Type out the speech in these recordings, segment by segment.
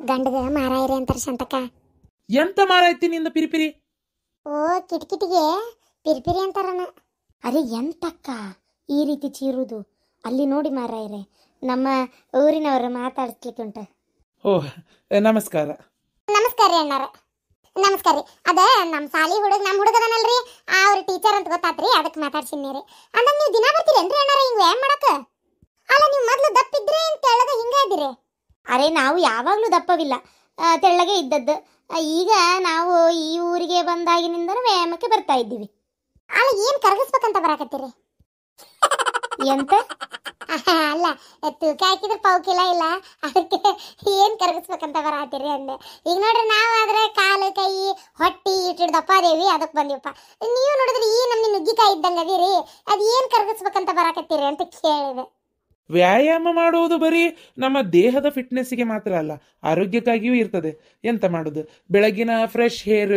ಗಂಡಗ ಮಾರಾಯಿರಿ ಅಂತಾರೆ ಶಾಂತಕ್ಕ. ಎಂತ ಮಾರಾಯ್ತಿ ನಿಂದ ಪಿರಿಪಿರಿ? ಓ ಕಿಟಕಿಟಿಗೆ ಪಿರಿಪಿರಿ ಅಂತಾರನ. ಅರೆ ಎಂತಕ್ಕ ಈ ರೀತಿ ಚೀರುದು? ಅಲ್ಲಿ ನೋಡಿ ಮಾರಾಯಿರೆ, ನಮ್ಮ ಊರಿನವರು ಮಾತಾಡಿಸ್ಲಿಕ್ಕೆ ಉಂಟು. ಓ ನಮಸ್ಕಾರ. ನಮಸ್ಕಾರ ರೀ ಅಣ್ಣಾರ, ನಮಸ್ಕಾರ ರೀ. ಅದ ನಮ್ಮ ಸಾಲಿ ನಮ್ಮ ಹುಡುಗದನಲ್ರಿ, ಅವ್ರ ಟೀಚರ್ ಅಂತ ಗೊತ್ತಾತ್ರಿ, ಅದಕ್ಕೆ ಮಾತಾಡ್ಸಿನಿ ರೀ. ಅಂದಂಗ ನೀವು ದಿನ ಬರ್ತೀರೇನ್ರಿ ಅಣ್ಣಾರ ಹಿಂಗ್ ವ್ಯಾಯಾಮ ಮಾಡಕ? ಅಲ್ಲ ನೀವು ಮೊದ್ಲು ದಪ್ಪಿದ್ರೆ ತೆಳ್ಳಗ ಹಿಂಗ ಇದ್ದೀರಿ? ಅರೆ ನಾವು ಯಾವಾಗ್ಲೂ ದಪ್ಪವಿಲ್ಲ, ತೆಳ್ಳಗೆ ಇದ್ದದ್ದು. ಈಗ ನಾವು ಈ ಊರಿಗೆ ಬಂದಾಗಿನಿಂದ ವ್ಯಾಯಾಮಕ್ಕೆ ಬರ್ತಾ ಇದ್ದೀವಿ. ಅಲ್ಲ ಏನ್ ಕರಗಿಸ್ಬೇಕಂತ ಬರಾಕತ್ತೀರಿ? ಎಂತ? ಅಲ್ಲ ತೂಕ ಹಾಕಿದ್ರೆ ಪೌಕಿಲ್ಲ ಇಲ್ಲ, ಅದಕ್ಕೆ ಏನ್ ಕರಗಿಸ್ಬೇಕಂತ ಬರಾತೀರಿ ಅಂದೆ. ಈಗ ನೋಡ್ರಿ ನಾವು ಆದ್ರೆ ಕಾಲು ಕೈ ಹೊಟ್ಟಿ ಇಟ್ಟಿಡ್ ದಪ್ಪ ಅದೇವಿ, ಅದಕ್ಕೆ ಬಂದಿವಪ್ಪ. ನೀವು ನೋಡಿದ್ರೆ ಈ ನಮ್ನಿ ನುಗ್ಗಿಕಾಯಿ ಇದ್ದಂಗ ಅದೀರಿ, ಅದ್ ಏನ್ ಕರಗಿಸ್ಬೇಕಂತ ಬರಾಕತ್ತೀರಿ ಅಂತ ಕೇಳಿದೆ. ವ್ಯಾಯಾಮ ಮಾಡುವುದು ಬರೀ ನಮ್ಮ ದೇಹದ ಫಿಟ್ನೆಸ್ಸಿಗೆ ಮಾತ್ರ ಅಲ್ಲ, ಆರೋಗ್ಯಕ್ಕಾಗಿಯೂ ಇರ್ತದೆ. ಎಂತ ಮಾಡೋದು, ಬೆಳಗಿನ ಫ್ರೆಶ್ ಹೇರ್,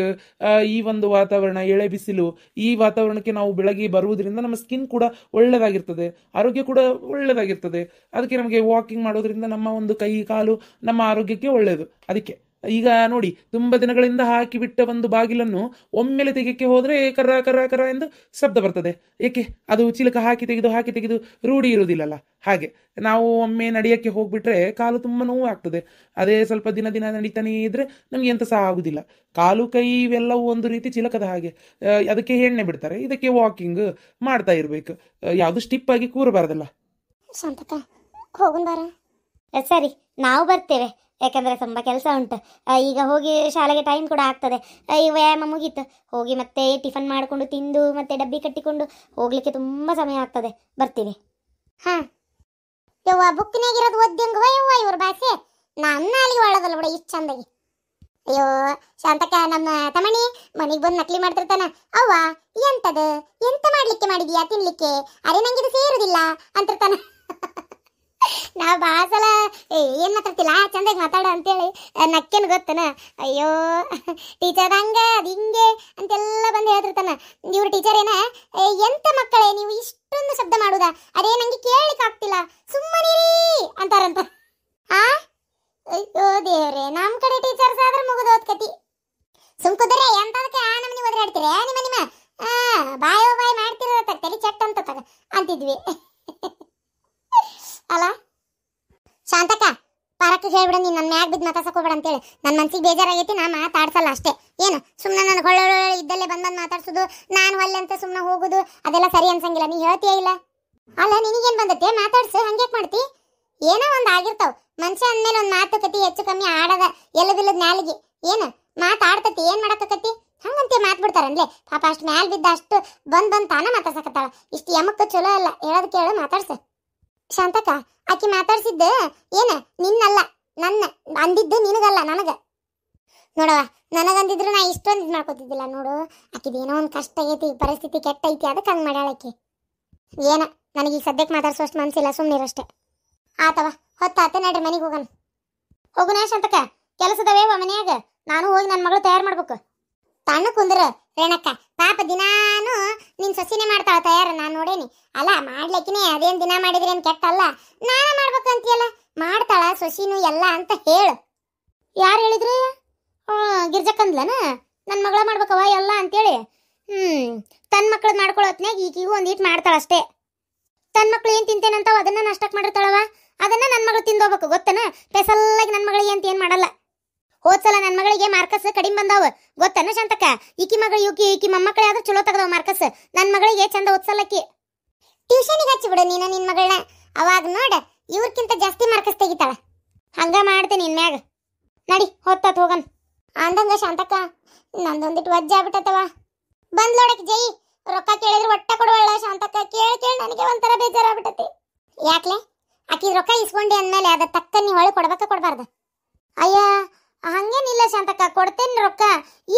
ಈ ಒಂದು ವಾತಾವರಣ, ಎಳೆ ಬಿಸಿಲು, ಈ ವಾತಾವರಣಕ್ಕೆ ನಾವು ಬೆಳಗ್ಗೆ ಬರುವುದರಿಂದ ನಮ್ಮ ಸ್ಕಿನ್ ಕೂಡ ಒಳ್ಳೆದಾಗಿರ್ತದೆ, ಆರೋಗ್ಯ ಕೂಡ ಒಳ್ಳೆದಾಗಿರ್ತದೆ. ಅದಕ್ಕೆ ನಮಗೆ ವಾಕಿಂಗ್ ಮಾಡೋದ್ರಿಂದ ನಮ್ಮ ಒಂದು ಕೈ ಕಾಲು ನಮ್ಮ ಆರೋಗ್ಯಕ್ಕೆ ಒಳ್ಳೆಯದು. ಅದಕ್ಕೆ ಈಗ ನೋಡಿ, ತುಂಬ ದಿನಗಳಿಂದ ಹಾಕಿಬಿಟ್ಟ ಒಂದು ಬಾಗಿಲನ್ನು ಒಮ್ಮೆಲೆ ತೆಗೆಯಕ್ಕೆ ಹೋದರೆ ಕರ ಕರ ಕರ ಎಂದು ಶಬ್ದ ಬರ್ತದೆ. ಏಕೆ? ಅದು ಚಿಲಕ ಹಾಕಿ ತೆಗೆದು ರೂಢಿ ಇರುವುದಿಲ್ಲಲ್ಲ. ಹಾಗೆ ನಾವು ಒಮ್ಮೆ ನಡೆಯಕ್ಕೆ ಹೋಗ್ಬಿಟ್ರೆ ಕಾಲು ತುಂಬ ನೋವು ಆಗ್ತದೆ. ಅದೇ ಸ್ವಲ್ಪ ದಿನ ನಡೀತಾನೇ ಇದ್ರೆ ನಮ್ಗೆ ಎಂತ ಸಹ ಆಗುದಿಲ್ಲ. ಕಾಲು ಕೈ ಇವೆಲ್ಲವೂ ಒಂದು ರೀತಿ ಚಿಲಕದ ಹಾಗೆ, ಅದಕ್ಕೆ ಎಣ್ಣೆ ಬಿಡ್ತಾರೆ. ಇದಕ್ಕೆ ವಾಕಿಂಗ್ ಮಾಡ್ತಾ ಇರ್ಬೇಕು, ಯಾವುದು ಸ್ಟಿಪ್ ಆಗಿ ಕೂರಬಾರ್ದಲ್ಲ. ಶಾಂತಕ್ಕ ಹೋಗುನ್ ಬಾರ. ಸರಿ ನಾವು ಬರ್ತೇವೆ, ಯಾಕಂದರೆ ತುಂಬ ಕೆಲಸ ಉಂಟು. ಈಗ ಹೋಗಿ ಶಾಲೆಗೆ ಟೈಮ್ ಕೂಡ ಆಗ್ತದೆ. ಈ ವ್ಯಾಯಾಮ ಮುಗೀತು, ಹೋಗಿ ಮತ್ತೆ ಟಿಫನ್ ಮಾಡಿಕೊಂಡು ತಿಂದು ಮತ್ತೆ ಡಬ್ಬಿ ಕಟ್ಟಿಕೊಂಡು ಹೋಗ್ಲಿಕ್ಕೆ ತುಂಬ ಸಮಯ ಆಗ್ತದೆ. ಬರ್ತೀವಿ. ಹಾಂ ಯವ್ವ ಬುಕ್ಕಿನಾಗಿರೋದು ಓದ್ದಂಗವ ಯವ್ವ ಇವ್ರ ಭಾಷೆ. ನನ್ನ ಅಲ್ಲಿಗೆ ಒಳ್ಳದಲ್ಲ ಬಿಡ ಇಷ್ಟು ಚಂದಾಗಿ. ಅಯ್ಯೋ ಶಾಂತಕ್ಕ, ನಮ್ಮ ತಮಣಿ ಮನೆಗೆ ಬಂದು ನಕಲಿ ಮಾಡ್ತಿರ್ತಾನ. ಅವ್ವ ಎಂತದು, ಎಂತ ಮಾಡ್ಲಿಕ್ಕೆ ಮಾಡಿದ್ಯಾ ತಿನ್ಲಿಕ್ಕೆ? ಅರೆ ನಂಗೆ ಇದು ಸೇರುದಿಲ್ಲ ಅಂತಿರ್ತಾನ. ನಾವು ಭಾಳ ಸಲ ಏನು ಮಾತಾಡ್ತಿಲ್ಲ ಚಂದಾಗಿ ಮಾತಾಡ ಅಂತೇಳಿ ನಕ್ಕೇನು ಗೊತ್ತನ. ಅಯ್ಯೋ ಟೀಚರ್ ಹಂಗೆ ಅದು ಹಿಂಗೆ ಅಂತೆಲ್ಲ ಬಂದು ಹೇಳ್ತಿರ್ತಾನ. ಇವ್ರ ಟೀಚರ್ ಏನ, ಎಂತ ಮಕ್ಕಳೇ ನೀವು ಇಷ್ಟೊಂದು ಶಬ್ದ ಮಾಡುದಾ? ಅದೇ ನಂಗೆ ಕೇಳಲಿಕ್ಕೆ ಆಗ್ತಿಲ್ಲ, ಸುಮ್ಮನಿರಿ ಅಂತಾರಂತ. ಅಯ್ಯೋ ದೇವ್ರೆ, ನಮ್ಮ ಕಡೆ ಟೀಚರ್ಸ್ ಆದ್ರೆ ಮುಗಿದೋದ್ ಕತಿ. ಸುಮ್ಕುದ್ರೆ ಎಂತದಕ್ಕೆ ಆ ನಮ್ಮನಿ ಒದರಾಡ್ತೀರಿ ನಿಮ್ಮ ಬಾಯೋ ಬಾಯ್ ಮಾಡ್ತಿರೋ ತಲೆ ಚಟ್ ಅಂತ ಅಂತಿದ್ವಿ ಅಲ್ಲ. ಶಾಂತಕ್ಕ ಪರಕ್ಕೆ ಹೇಳ್ಬಿಡ, ನೀನು ನನ್ನ ಮ್ಯಾಗ ಬಿದ್ದು ಮಾತಾಡ್ಸಕ್ ಹೋಗ್ಬೇಡ ಅಂತೇಳಿ. ನನ್ನ ಮನ್ಸಿಗೆ ಬೇಜಾರಾಗೈತಿ, ನಾ ಮಾತಾಡ್ಸಲ್ಲ ಅಷ್ಟೇ. ಏನು ಸುಮ್ಮನೆ ನನಗೆ ಹೊಳ್ಳೊಳ್ಳೆ ಇದ್ದಲ್ಲೇ ಬಂದು ಮಾತಾಡ್ಸೋದು, ನಾನು ಹೊಲ್ಲೆ ಅಂತ ಸುಮ್ಮನೆ ಹೋಗೋದು, ಅದೆಲ್ಲ ಸರಿ ಅನ್ಸಂಗಿಲ್ಲ. ನೀ ಹೇಳ್ತೀಯ ಇಲ್ಲ? ಅಲ್ಲ ನಿನಗೇನು ಬಂದತ್ತೆ ಮಾತಾಡ್ಸು, ಹಂಗ್ಯಾಕೆ ಮಾಡ್ತಿ? ಏನೋ ಒಂದು ಆಗಿರ್ತಾವ. ಮನುಷ್ಯ ಅಂದಮೇಲೆ ಒಂದು ಮಾತುಕತೆ ಹೆಚ್ಚು ಕಮ್ಮಿ ಆಡದ ಎಲ್ಲದಿಲ್ಲದ ನ್ಯಾಲಿಗೆ ಏನು ಮಾತಾಡ್ತತಿ, ಏನು ಮಾಡಕತ್ತಿ ಹಂಗಂತೆ ಮಾತು ಬಿಡ್ತಾರನ್ಲೇ. ಪಾಪ ಅಷ್ಟು ಮ್ಯಾಲ ಬಿದ್ದ ಅಷ್ಟು ಬಂದು ತಾನ ಮಾತಾಡ್ಸಕತ್ತಾಳ. ಇಷ್ಟು ಯಮಕ್ಕೆ ಚಲೋ ಅಲ್ಲ, ಹೇಳೋದು ಕೇಳು ಮಾತಾಡ್ಸ. ಶಾಂತಕ್ಕ ಆಕಿ ಮಾತಾಡ್ಸಿದ್ದ ಏನ ನಿನ್ನಲ್ಲ, ನನ್ನ ಅಂದಿದ್ದು ನಿನಗಲ್ಲ, ನನಗ. ನೋಡವ ನನಗಂದಿದ್ರು ನಾ ಇಷ್ಟೊಂದು ಇದು ಮಾಡ್ಕೊತಿದ್ದಿಲ್ಲ. ನೋಡು ಆಕಿದೇನೋ ಒಂದು ಕಷ್ಟ ಆಗೈತಿ, ಪರಿಸ್ಥಿತಿ ಕೆಟ್ಟ ಐತಿ, ಅದಕ್ಕೆ ಹಂಗೆ ಮಾಡ್ಯಾಳಕಿ. ಏನ ನನಗೆ ಈಗ ಸದ್ಯಕ್ಕೆ ಮಾತಾಡ್ಸೋಷ್ಟು ಮನ್ಸಿಲ್ಲ, ಸುಮ್ಮನಿರಷ್ಟೇ. ಆತವ ಹೊತ್ತಾತ, ನಡ್ರಿ ಮನೆಗೆ ಹೋಗೋಣ. ಹೋಗುನ ಶಾಂತಕ್ಕ, ಕೆಲಸದವೇ ಮನ್ಯಾಗ. ನಾನು ಹೋಗಿ ನನ್ನ ಮಗಳು ತಯಾರು ಮಾಡ್ಬೇಕು. ತಣ್ಣ ಕುಂದ್ರ ರೇಣಕ್ಕ, ಪಾಪ ದಿನಾನು ನಿನ್ ಸೊಸಿನೇ ಮಾಡ್ತಾಳ ತಯಾರ, ನಾನು ನೋಡೇನಿ. ಅಲ್ಲ ಮಾಡ್ಲಿಕ್ಕಿನೇ ಅದೇನ್ ದಿನ ಮಾಡಿದ್ರೇನು ಕೆಟ್ಟಲ್ಲ, ನಾನ ಮಾಡ್ಬೇಕಂತೀಯಲ್ಲ. ಮಾಡ್ತಾಳ ಸೊಸಿನೂ ಎಲ್ಲ ಅಂತ ಹೇಳು. ಯಾರು ಹೇಳಿದ್ರು? ಗಿರ್ಜಕ್ಕಂದ್ಲನ ನನ್ನ ಮಗಳ ಮಾಡ್ಬೇಕವ ಎಲ್ಲ ಅಂತೇಳಿ. ತನ್ನ ಮಕ್ಳದ್ ಮಾಡ್ಕೊಳತ್ನಾಗ ಈಗಿಗೂ ಒಂದೀಟ್ ಮಾಡ್ತಾಳ ಅಷ್ಟೇ. ತನ್ನ ಮಕ್ಳು ಏನು ತಿಂತೇನಂತಾವ ಅದನ್ನ ನಾಷ್ಟಕ್ಕೆ ಮಾಡಿರ್ತಾಳವ, ಅದನ್ನ ನನ್ನ ಮಗಳು ತಿಂದೋಗ್ಬೇಕು ಗೊತ್ತನ. ಸ್ಪೆಷಲ್ಲಾಗಿ ನನ್ನ ಮಗಳಿಗೆ ಅಂತ ಏನು ಮಾಡಲ್ಲ. ಹೋದ್ಸಲ ನನ್ನ ಮಗಳಿಗೆ ಮಾರ್ಕಸ್ ಕಡಿಮೆ ಬಂದಾವ ಗೊತ್ತನ ಶಾಂತಕ್ಕ. ಈಕಿ ಮೊಮ್ಮಕ್ಕಳೇ ಆದ್ರೂ ಚಲೋ ತಗದವ ಮಾರ್ಕಸ್. ನನ್ನ ಮಗಳಿಗೆ ಚಂದ ಓದ್ಸಲಕ್ಕಿ. ಟ್ಯೂಷನಿಗೆ ಹಚ್ಚಿಬಿಡು ನೀನು ನಿನ್ನ ಮಗಳನ್ನ, ಅವಾಗ ನೋಡ ಇವ್ರಕ್ಕಿಂತ ಜಾಸ್ತಿ ಮಾರ್ಕಸ್ ತೆಗಿತಾಳ. ಹಂಗ ಮಾಡ್ತೇನೆ ನಿನ್ ಮ್ಯಾಗ. ನಡಿ ಹೊತ್ತಾತ್ ಹೋಗನ್. ಅಂದಂಗ ಶಾಂತಕ್ಕ ನಂದೊಂದಿಟ್ಟು ವಜ್ಜೆ ಆಗ್ಬಿಟ್ಟತವ. ಬಂದ್ ನೋಡಕ್ ಜೈ ರೊಕ್ಕ ಕೇಳಿದ್ರೆ ಒಟ್ಟ ಕೊಡುವಳ ಶಾಂತಕ್ಕ. ಕೇಳಿ ನನಗೆ ಒಂಥರ ಬೇಜಾರಾಗ್ಬಿಟ್ಟತಿ. ಯಾಕ್ಲೆ ಆಕಿ ರೊಕ್ಕ ಇಸ್ಕೊಂಡಿ ಅಂದ್ಮೇಲೆ ಅದ ತಕ್ಕ ನೀ ಹೊಳೆ ಕೊಡ್ಬೇಕ ಕೊಡ್ಬಾರ್ದ? ಅಯ್ಯ ಹಂಗೇನಿಲ್ಲ ಶಾಂತಕ್ಕ, ಕೊಡ್ತೇನೆ ರೊಕ್ಕ.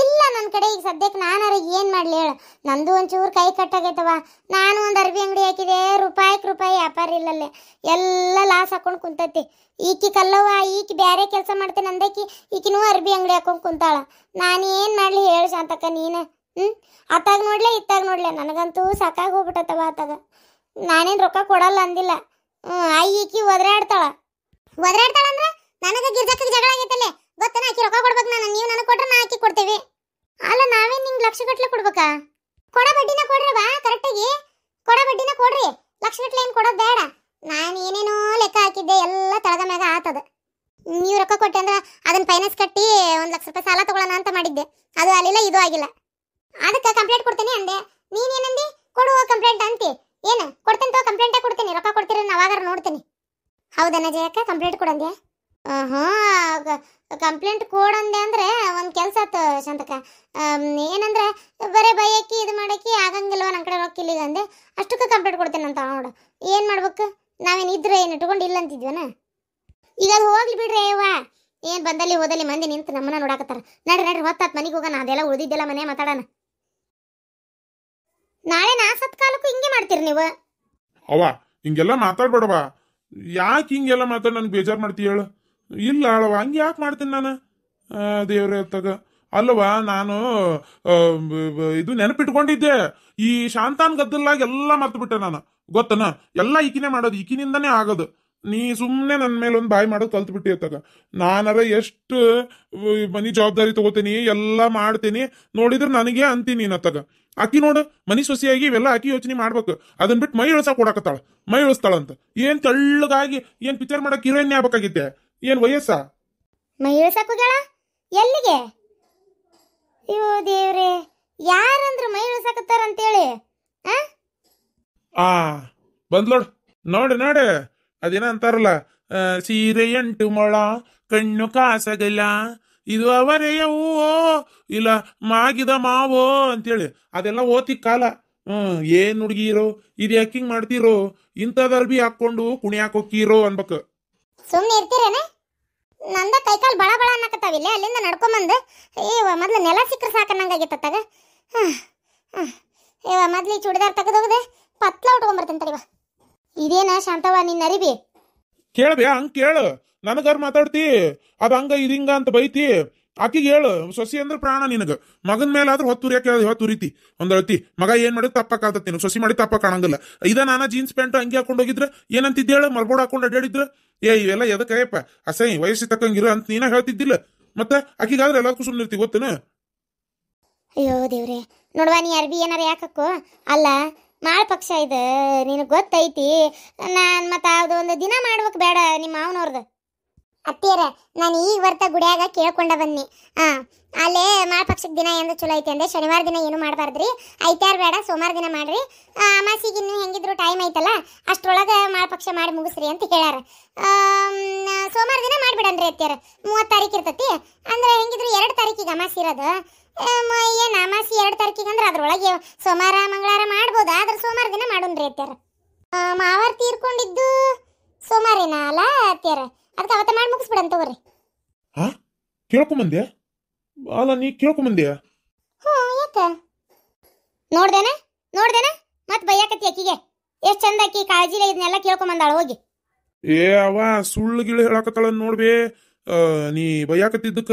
ಇಲ್ಲ ನನ್ನ ಕಡೆ ಈಗ ಸದ್ಯಕ್ಕೆ ನಾನಾರ ಏನು ಮಾಡಲಿ ಹೇಳು. ನಂದು ಒಂಚೂರು ಕೈ ಕಟ್ಟಾಗೈತವ. ನಾನು ಒಂದು ಅರ್ಬಿ ಅಂಗಡಿ ಹಾಕಿದೆ, ರೂಪಾಯಿಗೆ ರೂಪಾಯಿ ವ್ಯಾಪಾರ ಇಲ್ಲಲ್ಲೇ, ಎಲ್ಲ ಲಾಸ್ ಹಾಕೊಂಡು ಕುಂತೈತಿ. ಈಕಿ ಕಲ್ಲವ್ವ, ಈಕಿ ಬೇರೆ ಕೆಲಸ ಮಾಡ್ತೇನೆ ಅಂದೈಕಿ, ಈಕಿನೂ ಅರ್ಬಿ ಅಂಗಡಿ ಹಾಕೊಂಡು ಕುಂತಾಳ. ನಾನೇನು ಮಾಡಲಿ ಹೇಳು ಶಾಂತಕ್ಕ ನೀನು? ಅತ್ತಾಗ ನೋಡ್ಲೆ ಇತ್ತಾಗ ನೋಡ್ಲೆ, ನನಗಂತೂ ಸಾಕಾಗಿ ಹೋಗ್ಬಿಟ್ಟತವ ಆತಾಗ. ನಾನೇನು ರೊಕ್ಕ ಕೊಡಲ್ಲ ಅಂದಿಲ್ಲ. ಈಕಿ ಒದರಾಡ್ತಾಳ ಅಂದ್ರೆ ನನಗೆ ಗಿರ್ಜಕ್ಕ ಜಗಳ ಆಗೈತಲ್ಲೇ, ಗೊತ್ತನ ಆಕಿ ರೊಕ್ಕ ಕೊಡ್ಬೇಕು ನಾನು, ನೀವು ನನಗೆ ಕೊಟ್ರೆ ನಾ ಆಕಿ ಕೊಡ್ತೇವೆ. ಅಲ್ಲ ನಾವೇನ್ ನಿಂಗೆ ಲಕ್ಷ ಗಟ್ಲೆ ಕೊಡ್ಬೇಕಾ? ಕೊಡ ಬಡ್ಡಿನ ಕೊಡ್ರವಾ ಕರೆಕ್ಟಾಗಿ, ಕೊಡ ಬಡ್ಡಿನ ಕೊಡ್ರಿ, ಲಕ್ಷ ಗಟ್ಲೆ ಏನು ಕೊಡೋದು ಬೇಡ. ನಾನು ಏನೇನೋ ಲೆಕ್ಕ ಹಾಕಿದ್ದೆ ಎಲ್ಲ ತಳಗ ಮ್ಯಾಗ ಆತದ. ನೀವು ರೊಕ್ಕ ಕೊಟ್ಟೆ ಅಂದ್ರೆ ಅದನ್ನ ಫೈನಾನ್ಸ್ ಕಟ್ಟಿ 1 ಲಕ್ಷ ರೂಪಾಯಿ ಸಾಲ ತಗೊಳ್ಳೋಣ ಅಂತ ಮಾಡಿದ್ದೆ, ಅದು ಅಲ್ಲಿಲ್ಲ ಇದು ಆಗಿಲ್ಲ. ಅದಕ್ಕೆ ಕಂಪ್ಲೇಂಟ್ ಕೊಡ್ತೇನೆ ಅಂದೆ, ನೀನೇನಂದಿ ಕೊಡುವ ಕಂಪ್ಲೇಂಟ್ ಅಂತಿ. ಏನು ಕೊಡ್ತೇನೆ ತೋ, ಕಂಪ್ಲೇಂಟೇ ಕೊಡ್ತೀನಿ, ರೊಕ್ಕ ಕೊಡ್ತೀರ ಅವಾಗಾರ ನೋಡ್ತೀನಿ. ಹೌದನ ಜಯಕ್ಕ ಕಂಪ್ಲೇಂಟ್ ಕೊಡಂದೆ? ಕಂಪ್ಲೇಂಟ್ ಕೊಡಂದೆ ಅಂದ್ರೆ ಒಂದು ಕೆಲಸ ಆತು ಶಾಂತಕ್ಕ. ಏನಂದ್ರೆ ಬರೇ ಬೈಯಕ್ಕಿ ಇದು ಮಾಡಕ್ಕಿ ಆಗಂಗಿಲ್ವ, ನನ್ನ ಕಡೆ ರೊಕ್ಕ ಇಲ್ಲಿಗ ಅಂದೆ, ಅಷ್ಟಕ್ಕೆ ಕಂಪ್ಲೇಂಟ್ ಕೊಡ್ತೇನೆ ಅಂತ ನೋಡು. ಏನು ಮಾಡ್ಬೇಕು, ನಾವೇನು ಇದ್ರೆ ಏನು ಇಟ್ಕೊಂಡು ಇಲ್ಲ ಅಂತಿದ್ವನ? ಈಗ ಅದು ಹೋಗ್ಲಿ ಬಿಡ್ರಿ ಅವ್ವ, ಏನು ಬಂದಲ್ಲಿ ಹೋದಲ್ಲಿ ಮಂದಿ ನಿಂತು ನಮ್ಮನ್ನ ನೋಡಾಕತ್ತಾರ. ನಡ್ರಿ ಹೊತ್ತಾತ್ ಮನೆಗೆ ಹೋಗೋಣ, ಅದೆಲ್ಲ ಉಳಿದಿದ್ದೆಲ್ಲ ಮನೆ ಮಾತಾಡೋಣ. ನಾಳೆ ನಾ ಸತ್ ಕಾಲಕ್ಕೂ ಹಿಂಗೆ ಮಾಡ್ತೀರಿ ನೀವು? ಅವ ಹಿಂಗೆಲ್ಲ ಮಾತಾಡ್ಬೇಡವಾ, ಯಾಕೆ ಹಿಂಗೆಲ್ಲ ಮಾತಾಡಿ ನನ್ಗೆ ಬೇಜಾರು ಮಾಡ್ತೀಯ ಹೇಳು? ಇಲ್ಲ ಅಳವ, ಹಂಗೆ ಯಾಕೆ ಮಾಡ್ತೀನಿ ನಾನು? ದೇವ್ರೆ ತಗ ಅಲ್ವಾ, ನಾನು ಇದು ನೆನಪಿಟ್ಕೊಂಡಿದ್ದೆ, ಈ ಶಾಂತಾನ್ ಗದ್ದಲಾಗ ಎಲ್ಲ ಮರ್ತು ಬಿಟ್ಟೆ ನಾನು, ಗೊತ್ತನ? ಎಲ್ಲ ಈಕಿನೇ ಮಾಡೋದು, ಈಕಿನಿಂದನೇ ಆಗೋದು. ನೀ ಸುಮ್ಮನೆ ನನ್ನ ಮೇಲೆ ಒಂದು ಬಾಯಿ ಮಾಡೋದು ಕಲ್ತು ಬಿಟ್ಟಿ ತಗ. ನಾನಾರ ಎಷ್ಟು ಮನಿ ಜವಾಬ್ದಾರಿ ತಗೋತೀನಿ, ಎಲ್ಲ ಮಾಡ್ತೀನಿ, ನೋಡಿದ್ರೆ ನನಗೆ ಅಂತೀನಿ ತಗ. ಆಕಿ ನೋಡು ಮನಿ ಸೊಸೆಯಾಗಿ ಇವೆಲ್ಲ ಆಕಿ ಯೋಚನೆ ಮಾಡ್ಬೇಕು, ಅದನ್ನ ಬಿಟ್ಟು ಮೈ ಇಳಿಸಾಕ ಕೊಡಕತ್ತಾಳ, ಮೈ ಇಳಿಸ್ತಾಳಂತ. ಏನ್ ತೆಳ್ಳಗಾಗಿ ಏನ್ ಪಿಕ್ಚರ್ ಮಾಡಕ್ ಹೀರೋಯಿನ್ ಆಗ್ಬೇಕಾಗಿದ್ದೆ? ಏನ್ ವಯಸ್ಸ ಮೈ ಇಳಿಸಾಕ ಹೋಗ್ಯಾಳ? ಎಲ್ಲಿಗೆ? ಅಯ್ಯೋ ದೇವ್ರೆ, ಯಾರಂದ್ರು ಮೈ ಇಳಿಸಾಕತ್ತಾರ ಅಂತೇಳಿ? ಬಂದ್ಲೋಡ್ ನೋಡಿ ನೋಡಿ, ಅದೇನ ಅಂತಾರಲ್ಲ, ಸೀರೆ 8 ಮೊಳ ಕಣ್ಣು ಕಾಸಗಲ್ಲ, ಇದು ಅವರೆಯ ಹೂವೋ ಇಲ್ಲ ಮಾಗಿದ ಮಾವೋ ಅಂತೇಳಿ ಅದೆಲ್ಲ ಓತಿ ಕಾಲ. ಏನ್ ಹುಡುಗಿರೋ ಇದು ಯಾಕಿಂಗ್ ಮಾಡ್ತೀರೋ, ಇಂಥದರ್ ಬಿ ಹಾಕೊಂಡು ಕುಣಿಯಾಕ ಹೋಗಿರೋ ಅನ್ಬೇಕು. ಸುಮ್ಮನೆ ಇರ್ತೀರೇನೆ? ನಂದ ಕೈಕಾಲು ಬಳ ಬಳ ಅನ್ನಕತ್ತಾವಿಲ್ಲ, ಅಲ್ಲಿಂದ ನಡ್ಕೊಂಬಂದು ಮೊದ್ಲು ನೆಲ ಸಿಕ್ಕರೆ ಸಾಕನ್ನಂಗಾಗಿತ್ತಾಗ. ಮೊದ್ಲು ಈ ಚೂಡಿದಾರ್ ತೆಗೆದೋಗದೆ ಪತ್ಲ ಉಟ್ಕೊಂಡ್ಬರ್ತೇನೆ ತಡಿವ. ಇದೇನ ಶಾಂತವ ನಿನ್ನ ಅರಿವಿ? ಕೇಳ್ಬೇ, ಹಂಗ ಕೇಳು, ನನಗಾರ ಮಾತಾಡ್ತಿ ಅದ ಹಂಗ ಇದಿಂಗ ಅಂತ ಬೈತಿ. ಆಕಿಗೆ ಹೇಳು, ಸೊಸಿ ಅಂದ್ರೆ ಪ್ರಾಣ ನಿನಗ, ಮಗನ ಮೇಲಾದ್ರೂ ಹೊತ್ತುರಿತಿ ಒಂದಳತಿ. ಮಗ ಏನ್ ಮಾಡಿದ್ ತಪ್ಪಕ್ಕಾಗತ್ತೆ ನಿನಗೆ, ಸೊಸಿ ಮಾಡಿ ತಪ್ಪ ಕಾಣಂಗಿಲ್ಲ. ಇದ ನಾನ ಜೀನ್ಸ್ ಪ್ಯಾಂಟ್ ಅಂಗಿ ಹಾಕೊಂಡು ಹೋಗಿದ್ರೆ ಏನಂತಿದ್ದೇಳು, ಮರ್ಬೋಡ್ ಹಾಕೊಂಡು ಅಡ್ಡಾಡಿದ್ರ ಇವೆಲ್ಲ ಎದಕ್ಕಯ್ಯಪ್ಪ ಅಸಹ್ಯ, ವಯಸ್ಸಿ ತಕ್ಕಂಗಿರ ಅಂತ ನೀನ ಹೇಳ್ತಿದ್ದಿಲ್ಲ. ಮತ್ತೆ ಆಕಿಗಾದ್ರೆ ಎಲ್ಲದಕ್ಕೂ ಸುಮ್ಮನಿರ್ತಿ, ಗೊತ್ತೇನ? ಅಯ್ಯೋ ದೇವ್ರೆ, ನೋಡುವ ನೀ ಅರ್ಬಿ ಏನಾರ ಯಾಕಕ್ಕೋ ಅಲ್ಲ, ಮಾಳ ಪಕ್ಷ ಇದು ನಿನಗೆ ಗೊತ್ತೈತಿ. ನಾನು ಮತ್ತೆ ಅದು ಒಂದು ದಿನ ಮಾಡ್ಬೇಕು ಬೇಡ ನಿಮ್ಮ ಮಾವನವ್ರದ್ದು? ಅತ್ತಿಯರ ನಾನು ಈಗ ಬರ್ತಾ ಗುಡಿಯಾಗ ಕೇಳ್ಕೊಂಡ ಬನ್ನಿ. ಅಲ್ಲೇ ಮಾಳ ಪಕ್ಷದ ದಿನ ಎಂದು ಚಲೋ ಐತಿ ಅಂದೆ, ಶನಿವಾರ ದಿನ ಏನು ಮಾಡಬಾರ್ದ್ರಿ, ಐತಾರ ಬೇಡ ಸೋಮವಾರ ದಿನ ಮಾಡ್ರಿ, ಅಮಾಸಿಗೆ ಇನ್ನೂ ಹೆಂಗಿದ್ರು ಟೈಮ್ ಐತಲ್ಲ ಅಷ್ಟ್ರೊಳಗೆ ಮಾಳ ಪಕ್ಷ ಮಾಡಿ ಮುಗಿಸ್ರಿ ಅಂತ ಹೇಳ್ಯಾರ. ಸೋಮವಾರ ದಿನ ಮಾಡಿಬಿಡನ್ರಿ ಅತ್ತಿಯರ, 30 ತಾರೀಕು ಇರ್ತತಿ ಅಂದ್ರೆ ಹೆಂಗಿದ್ರು 2 ತಾರೀಕಿಗೆ ಅಮಾಸಿ ಇರೋದು. ಏನು ಅಮಾಸಿ 2 ತಾರೀಕಿಗೆ ಅಂದ್ರೆ ಅದ್ರೊಳಗೆ ಸೋಮವಾರ ಮಂಗಳವಾರ ಮಾಡ್ಬೋದು, ಆದ್ರೆ ಸೋಮವಾರ ದಿನ ಮಾಡೋಣ್ರಿ ಅತ್ಯಾರ. ಮಾವಾರ ತೀರ್ಕೊಂಡಿದ್ದು ಸೋಮವಾರಿನ ಅಲ್ಲ ಅತ್ಯಾರ, ಅದಕ್ಕೆ ಅವತ್ತ ಮಾಡಿ ಮುಗಿಸ್ಬಿಡಂತ ತಗೋರಿ. ಕೇಳ್ಕೊಂಬಂದ್ಯಾ? ಅಲ್ಲ ನೀ ಕೇಳ್ಕೊಂಬಂದ್ಯಾ? ಯಾಕ ನೋಡ್ದೇನ ಮತ್ ಬಯ್ಯಾಕತಿ ಅಕ್ಕಿಗೆ, ಎಷ್ಟ್ ಚಂದ ಅಕ್ಕಿ ಕಾಳಜಿಲೆ ಇದನ್ನೆಲ್ಲ ಕೇಳ್ಕೊಂಬಂದಾಳ ಹೋಗಿ. ಅವ ಸುಳ್ಳು ಗಿಳು ಹೇಳಾಕತ್ತಾಳ ನೋಡ್ಬೇ. ನೀ ಬಯ್ಯಾಕತ್ತಿದ್ದಕ್ಕ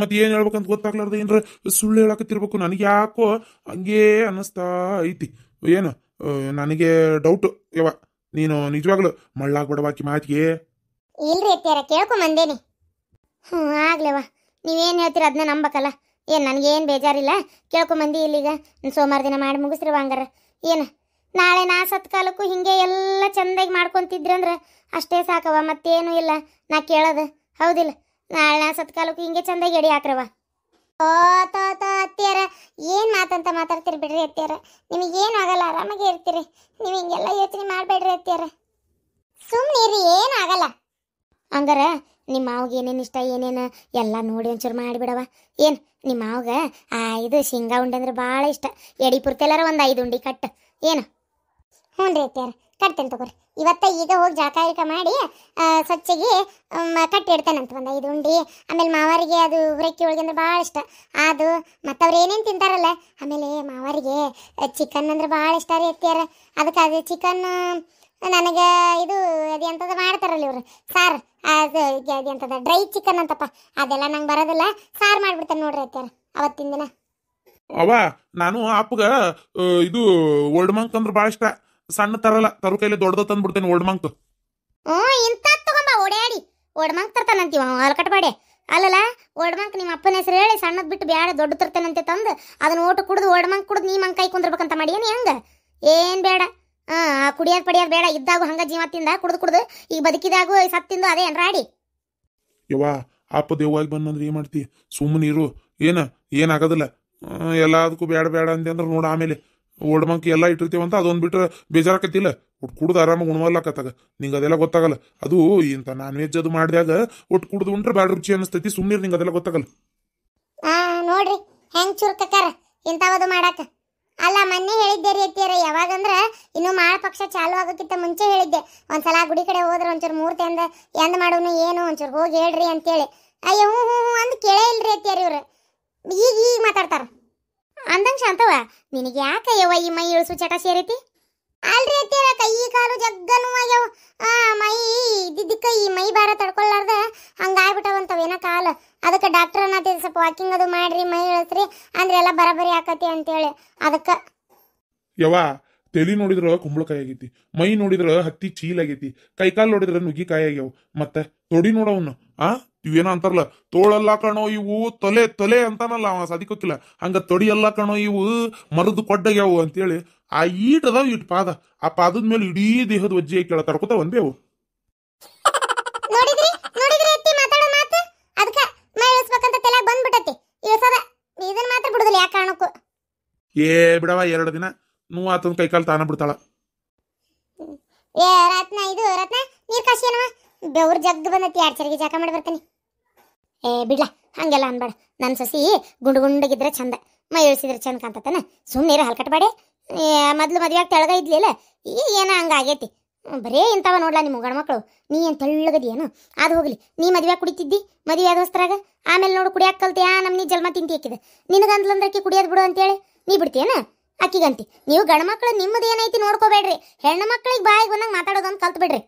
ಮತ್ ಏನ್ ಹೇಳ್ಬೇಕಂತ ಗೊತ್ತಾಗ್ಲಾರ್ದ ಏನ್ರ ಸುಳ್ಳು ಹೇಳಾಕತ್ತಿರ್ಬೇಕು. ನನಗೆ ಯಾಕೋ ಹಂಗೇ ಅನ್ನಿಸ್ತಾ ಐತಿ. ಏನು ನನಗೆ ಡೌಟ್ ಯವ, ನೀನು ನಿಜವಾಗ್ಲು ಮಳ್ಳಾಗ್ಬಿಡವಾಕಿ ಮಾತಿಗೆ. ಇಲ್ರಿ ಅತ್ಯಾರ, ಕೇಳ್ಕೊಂಬಂದೇನಿ. ಆಗ್ಲೇವ, ನೀವೇನು ಹೇಳ್ತೀರ ಅದನ್ನ ನಂಬಕಲ್ಲ. ಏನು ನನಗೇನು ಬೇಜಾರಿಲ್ಲ, ಕೇಳ್ಕೊಂಬಂದಿ ಇಲ್ಲಿಗ ಸೋಮವಾರ ದಿನ ಮಾಡಿ ಮುಗಿಸ್ರಿ ಹಂಗಾರ. ಏನು ನಾಳೆ ನಾ ಸತ್ಕಾಲಕ್ಕೂ ಹಿಂಗೆ ಎಲ್ಲ ಚಂದಾಗಿ ಮಾಡ್ಕೊಂತಿದ್ರಿ ಅಂದ್ರೆ ಅಷ್ಟೇ ಸಾಕವ, ಮತ್ತೇನು ಇಲ್ಲ ನಾ ಕೇಳೋದು, ಹೌದಿಲ್ಲ? ನಾಳೆ ನಾ ಸತ್ಕಾಲಕ್ಕೂ ಹಿಂಗೆ ಚಂದಾಗಿ ಎಡಿ ಹಾಕ್ರವ. ಅತ್ತಿಯಾರ ಏನು ಮಾತಂತ ಮಾತಾಡ್ತೀರಿ ಬಿಡ್ರಿ ಅತ್ತಿಯಾರ, ನಿಮಗೇನು ಆಗಲ್ಲ, ಆರಾಮಾಗೆ ಇರ್ತೀರಿ ನೀವು, ಹಿಂಗೆಲ್ಲ ಯೋಚನೆ ಮಾಡಬೇಡ್ರಿ ಅತ್ತಿಯಾರ, ಸುಮ್ಮನೆ ಇರಿ, ಏನು ಆಗಲ್ಲ. ಹಂಗಾರ ನಿಮ್ಮ ಮಾವಿಗೆ ಏನೇನು ಇಷ್ಟ ಏನೇನು ಎಲ್ಲ ನೋಡಿ ಒಂಚೂರು ಮಾಡಿಬಿಡವ. ಏನು ನಿಮ್ಮ ಮಾವಗ ಇದು ಶೇಂಗಾ ಉಂಡೆ ಅಂದ್ರೆ ಭಾಳ ಇಷ್ಟ, ಎಡಿ ಪುರ್ತೆಲ್ಲಾರ ಒಂದು 5 ಉಂಡೆ ಕಟ್ಟು. ಏನು? ಹ್ಞೂ ರೀ ಅತ್ಯಾರ, ಕಟ್ತೇನೆ ತಗೋರಿ. ಇವತ್ತ ಈಗ ಹೋಗಿ ಜಾಕ ಮಾಡಿ ಸ್ವಚ್ಛಗೆ ಕಟ್ಟಿ ಇಡ್ತೇನಂತ ಒಂದು 5 ಉಂಡೆ. ಆಮೇಲೆ ಮಾವಾರಿಗೆ ಅದು ಹುರಕ್ಕಿ ಒಳಗೆ ಅಂದ್ರೆ ಭಾಳ ಇಷ್ಟ ಅದು, ಮತ್ತು ಅವ್ರು ಏನೇನು ತಿಂತಾರಲ್ಲ. ಆಮೇಲೆ ಮಾವಾರಿಗೆ ಚಿಕನ್ ಅಂದ್ರೆ ಭಾಳ ಇಷ್ಟ ರೀ ಅತ್ಯಾರ, ಅದಕ್ಕೆ ಅದು ಚಿಕನ್ ನನಗೆ ಇದು ಎಂಥದ್ದು ಮಾಡ್ತಾರಲ್ಲ ಇವರು ಸಾರು, ಅದು ಎಂಥದ ಡ್ರೈ ಚಿಕನ್ ಅಂತಪ್ಪ, ಅದೆಲ್ಲ ನಂಗೆ ಬರೋದಿಲ್ಲ, ಸಾರು ಮಾಡಿಬಿಡ್ತೇನೆ ನೋಡ್ರಿ ಅತ್ಯಾರ ಅವತ್ತಿನ ದಿನ. ಅವ ನಾನು ಅಪ್ಪಗ ಇದು ಓಲ್ಡ್ ಮಂಕ್ ಅಂದ್ರೆ ಭಾಳ ಇಷ್ಟ. ಸಣ್ಣ ತರಲ್ಲ, ತರು ಕೈಲಿ ದೊಡ್ಡದ ತಂದ್ಬಿಡ್ತೇನೆ ಓಲ್ಡ್ ಮಂಕ್. ಇಂಥ ತಗೊಂಬ ಓಡಾಡಿ ಓಡ್ ಮಂಕ್ ತರ್ತಾನಂತೀವ ಅಲ್ಕಟ್ಬೇಡಿ. ಅಲ್ಲಲ್ಲ ಓಡ್ಮಂಕ್ ನಿಮ್ಮ ಅಪ್ಪನ ಹೆಸರು ಹೇಳಿ ಸಣ್ಣದ್ ಬಿಟ್ಟು ಬ್ಯಾಡ ದೊಡ್ಡ ತರ್ತೇನಂತೆ ತಂದು ಅದನ್ನ ಓಟು ಕುಡ್ದು ಓಡ್ಮಂಕ್ ಕುಡ್ದು ನೀ ಮಂಗ್ ಕೈ ಕುಂದಿರ್ಬೇಕಂತ ಮಾಡಿಯೇನಿ ಹೆಂಗ ಏನ್ ಬೇಡ ಕುಡಿಯೋದ್ ಪಡಿಯೋದ್ ಬೇಡ ಇದ್ದಾಗೂ ಹಂಗ ಜೀವ ತಿಂದ ಕುಡ್ದು ಈಗ ಬದುಕಿದಾಗೂ ಸತ್ತಿಂದು ಅದೇ ಏನ್ ರಾಡಿ ಯವ್ವ ಅಪ್ಪ ದೇವಾಗಿ ಬಂದಂದ್ರೆ ಏನ್ ಮಾಡ್ತಿ ಸುಮ್ಮನಿರು ಏನಾಗೋದಿಲ್ಲ ಎಲ್ಲದಕ್ಕೂ ಬೇಡ ಬೇಡ ಅಂದೆ ನೋಡ ಆಮೇಲೆ ಓಡ್ಮಂಕಿ ಎಲ್ಲ ಇಟ್ಟಿರ್ತೀವಂತ ಅದೊಂದು ಬಿಟ್ರೆ ಬೇಜಾರಾಕತ್ತಿಲ್ಲ ಒಟ್ಟು ಕುಡ್ದು ಆರಾಮಾಗಿ ಉಣ್ಮಲ್ಲಕತ್ತಾಗ ನಿಂಗೆ ಅದೆಲ್ಲ ಗೊತ್ತಾಗಲ್ಲ ಅದು ಇಂಥ ನಾನ್ ವೆಜ್ ಅದು ಮಾಡಿದಾಗ ಒಟ್ಟು ಕುಡ್ದು ಉಂಟ್ರೆ ಬ್ಯಾಡ ರುಚಿ ಅನಿಸ್ತೈತಿ ಸುಮ್ಮನೆ ನಿಂಗೆ ಅದೆಲ್ಲ ಗೊತ್ತಾಗಲ್ಲ ನೋಡ್ರಿ ಹೆಂಗ್ ಚುರುಕಕ್ಕಾರ ಇಂಥವದು ಮಾಡಾಕ ಅಲ್ಲ ಮೊನ್ನೆ ಹೇಳಿದ್ದೆ ರೀ ಅತ್ತಿಯರ ಯಾವಾಗಂದ್ರ ಇನ್ನು ಮಾಳ ಪಕ್ಷ ಚಾಲು ಆಗೋಕ್ಕಿಂತ ಮುಂಚೆ ಹೇಳಿದ್ದೆ ಒಂದ್ಸಲ ಗುಡಿ ಕಡೆ ಹೋದ್ರೆ ಒಂಚೂರು ಮೂರ್ತಿ ಎಂದ ಮಾಡೋನು ಏನು ಒಂಚೂರು ಹೋಗಿ ಹೇಳ್ರಿ ಅಂತೇಳಿ ಅಯ್ಯೋ ಹ್ಞೂ ಅಂದ್ ಕೇಳೇ ಇಲ್ರಿ ಅತ್ತಿಯರ ಇವ್ರು ಈಗ ಮಾತಾಡ್ತಾರ ಅಂದಂಗ ಶಾಂತವ ನಿನಗೆ ಯಾಕೆ ಯವ್ವ ಈ ಮೈ ಇಳಿಸು ಚಟ ಸೇರೈತಿ ಅಲ್ರಿ ಅತ್ತಿಯರ ಕೈ ಕಾಲು ಜಗ್ಗನು ಆಗ್ಯಾವ ಮೈ ಇದ್ದಿದ್ದಕ್ಕ ಈ ಮೈ ಭಾರ ತಡ್ಕೊಳ್ಳಾರ್ದ ಹಂಗಾಗ್ಬಿಟ್ಟವಂತವೇನ ಕಾಲು ಅದಕ್ಕೆ ಡಾಕ್ಟರ್ ಅನ್ನತ್ತೀವಿ ಸ್ವಲ್ಪ ವಾಕಿಂಗ್ ಅದು ಮಾಡ್ರಿ ಮೈ ಇಳಿಸ್ರಿ ಅಂದ್ರೆ ಎಲ್ಲ ಬರಬರಿ ಆಕತಿ ಅಂತೇಳಿ ಅದಕ್ಕೆ ಯವ್ವ ತಲೆ ನೋಡಿದ್ರ ಕುಂಬಳಕಾಯಿ ಆಗೈತಿ ಮೈ ನೋಡಿದ್ರ ಹತ್ತಿ ಚೀಲ ಆಗೈತಿ ಕೈಕಾಲು ನೋಡಿದ್ರ ನುಗ್ಗಿಕಾಯಿ ಆಗ್ಯಾವ ಮತ್ತೆ ತೊಡಿ ನೋಡವನ್ನ ಇವೇನೋ ಅಂತಾರಲ್ಲ ತೋಳಲ್ಲ ಕಣೋ ಇವು ತೊಲೆ ತೊಲೆ ಅಂತಾನಲ್ಲ ಅವ ಸದಿಕೋಕಿಲ್ಲ ಹಂಗ ತೊಡಿ ಎಲ್ಲ ಕಣೋ ಇವು ಮರದು ಕೊಡ್ಡಗ್ಯಾವು ಅಂತೇಳಿ ಆ ಈಟ್ ಅದಾವ ಈಟ್ ಪಾದ ಆ ಪಾದದ ಮೇಲೆ ಇಡೀ ದೇಹದ ವಜ್ಜೆ ಕೇಳ ತಡ್ಕೊತಾವ ಅವು ನೋಡಿದ್ರಿ ಅತ್ತಿ ಮಾತಾಡೋ ಮಾತು ಅದಕ್ಕೆ ಮೈ ಇಳಿಸ್ಬೇಕಂತ ತಲೆಗೆ ಬಂದ್ಬಿಟ್ಟತಿ ಇಳಿಸದ ಇದನ್ನ ಮಾತ್ರ ಬಿಡುದಿಲ್ಲ ಯಾಕೆ ಕಾರಣಕ್ಕೂ ಬಿಡವ 2 ದಿನ ನೋವು ಆತನ ಕೈಕಾಲು ತಾನ ಬಿಡ್ತಾಳ ರತ್ನ ನೀರ್ ಕಾಶಿ ಏನವ ಬೆವ್ರ ಜಗ್ ಬಂದತಿ 2 ಚರಿಗೆ ಜಾಕ ಮಾಡಿ ಬರ್ತೀನಿ ಬಿಡ್ಲ ಹಂಗೆಲ್ಲ ಅನ್ಬೇಡ ನನ್ನ ಸಸಿ ಗುಂಡಗಿದ್ರೆ ಚಂದ ಮೈ ಇಳಿಸಿದ್ರೆ ಚಂದ ಕಾಂತತನ ಸುಮ್ಮನೆ ಹಲ್ಕಟ್ಬೇಡಿ ಮೊದ್ಲು ಮದುವೆ ಆಗಿ ತೆಳಗ ಇದ್ಲಿಲ್ಲ ಈಗ ಏನೋ ಹಂಗಾಗೈತಿ ಬರೇ ಇಂಥವ ನೋಡ್ಲಾ ನಿಮ್ಮ ಗಂಡ್ಮಕ್ಳು ನೀ ಏನು ತೆಳ್ಳಗದಿಯೇನು ಅದು ಹೋಗ್ಲಿ ನೀ ಮದುವೆ ಕುಡಿತಿದ್ದಿ ಮದುವೆ ಆದ ಹೊಸ್ತ್ರಾಗ ಆಮೇಲೆ ನೋಡು ಕುಡಿಯಾಕ ಕಲ್ತಿಯಾ ನಮ್ನಿ ಜನ್ಮ ತಿಂತಿ ಹಾಕಿದೆ ನಿನಗಂದ್ಲಂದ್ರಕ್ಕಿ ಕುಡಿಯೋದು ಬಿಡು ಅಂತೇಳಿ ನೀ ಬಿಡ್ತೀಯನ ಅಕ್ಕಿಗಂತಿ ನೀವು ಗಂಡ್ಮಕ್ಳು ನಿಮ್ಮದು ಏನೈತಿ ನೋಡ್ಕೋಬೇಡ್ರಿ ಹೆಣ್ಣು ಮಕ್ಳಿಗೆ ಬಾಯಿಗೆ ಬಂದಂಗೆ ಮಾತಾಡೋದೊಂದು ಕಲ್ತ್ ಬಿಡ್ರಿ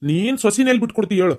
ನೀನ್ ಸೊಸಿನೆಲ್ಲಿ ಬಿಟ್ಕೊಡ್ತಿ ಹೇಳು